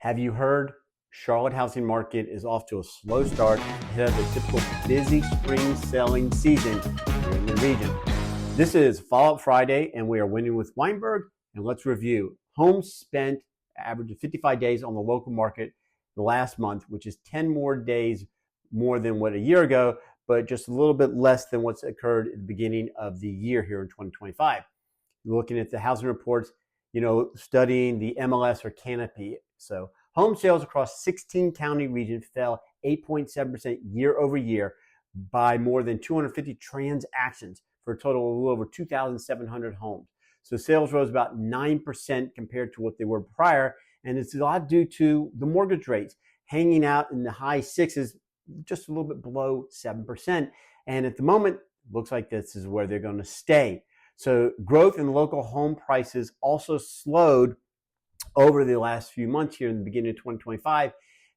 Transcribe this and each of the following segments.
Have you heard? Charlotte housing market is off to a slow start ahead of the typical busy spring selling season here in the region. This is Follow-Up Friday, and we are winning with Weinberg. And let's review. Homes spent average of 55 days on the local market the last month, which is 10 more days more than what a year ago, but just a little bit less than what's occurred at the beginning of the year here in 2025. Looking at the housing reports, studying the MLS or Canopy. So home sales across 16 county regions fell 8.7% year over year by more than 250 transactions for a total of a little over 2,700 homes. So sales rose about 9% compared to what they were prior. And it's a lot due to the mortgage rates hanging out in the high sixes, just a little bit below 7%. And at the moment, it looks like this is where they're going to stay. So growth in local home prices also slowed over the last few months here in the beginning of 2025.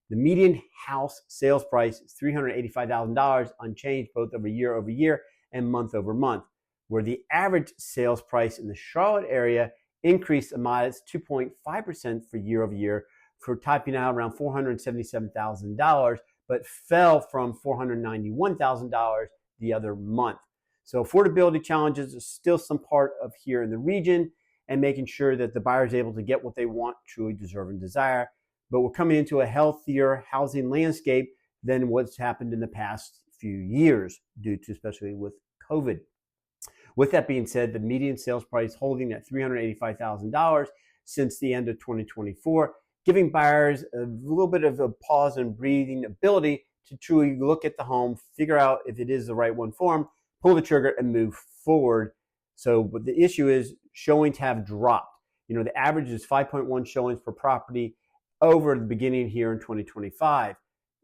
The median house sales price is $385,000, unchanged both over year and month over month, where the average sales price in the Charlotte area increased a modest 2.5% for year over year, for topping out around $477,000, but fell from $491,000 the other month. So affordability challenges are still some part of here in the region, and making sure that the buyer is able to get what they want, truly deserve, and desire. But we're coming into a healthier housing landscape than what's happened in the past few years, due to especially with COVID. With that being said, the median sales price holding at $385,000 since the end of 2024, giving buyers a little bit of a pause and breathing ability to truly look at the home, figure out if it is the right one for them, pull the trigger, and move forward. So but the issue is showings have dropped. The average is 5.1 showings per property over the beginning here in 2025.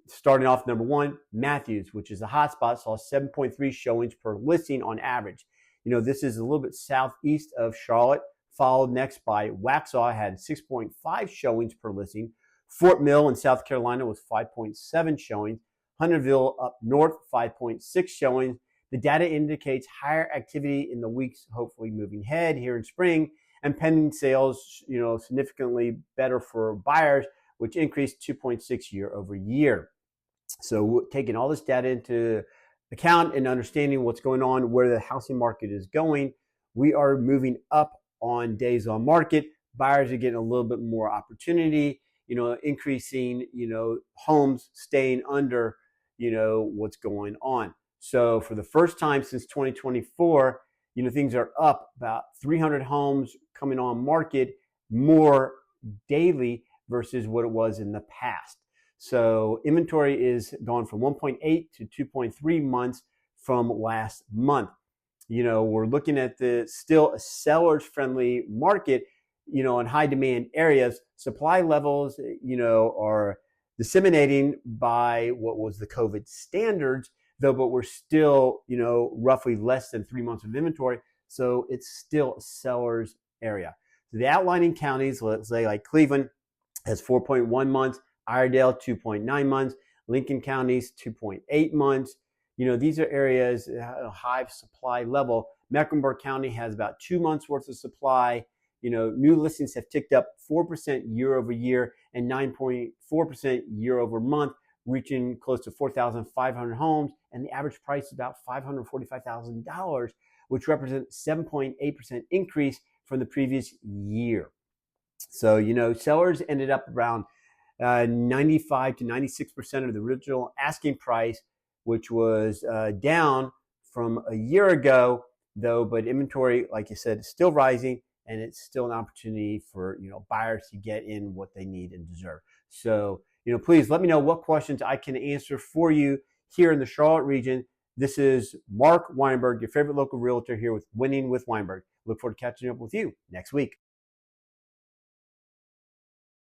Starting off, number one, Matthews, which is a hotspot, saw 7.3 showings per listing on average. This is a little bit southeast of Charlotte, followed next by Waxhaw, had 6.5 showings per listing. Fort Mill in South Carolina was 5.7 showings. Hunterville up north, 5.6 showings. The data indicates higher activity in the weeks, hopefully moving ahead here in spring, and pending sales, significantly better for buyers, which increased 2.6 year over year. So taking all this data into account and understanding what's going on, where the housing market is going, we are moving up on days on market. Buyers are getting a little bit more opportunity, increasing, homes staying under, what's going on. So for the first time since 2024, things are up about 300 homes coming on market more daily versus what it was in the past. So inventory is gone from 1.8 to 2.3 months from last month. We're looking at the still a seller's friendly market, in high demand areas. Supply levels, are disseminating by what was the COVID standards, though, but we're still, roughly less than 3 months of inventory. So it's still a seller's area. So the outlining counties, let's say like Cleveland, has 4.1 months, Iredell 2.9 months, Lincoln counties 2.8 months. These are areas at a high supply level. Mecklenburg County has about 2 months worth of supply. New listings have ticked up 4% year over year and 9.4% year over month, reaching close to 4,500 homes, and the average price is about $545,000, which represents 7.8% increase from the previous year. So, sellers ended up around 95 to 96% of the original asking price, which was down from a year ago, though, but inventory, like you said, is still rising, and it's still an opportunity for, buyers to get in what they need and deserve. So, please let me know what questions I can answer for you here in the Charlotte region. This is Mark Weinberg, your favorite local realtor, here with Winning with Weinberg. Look forward to catching up with you next week.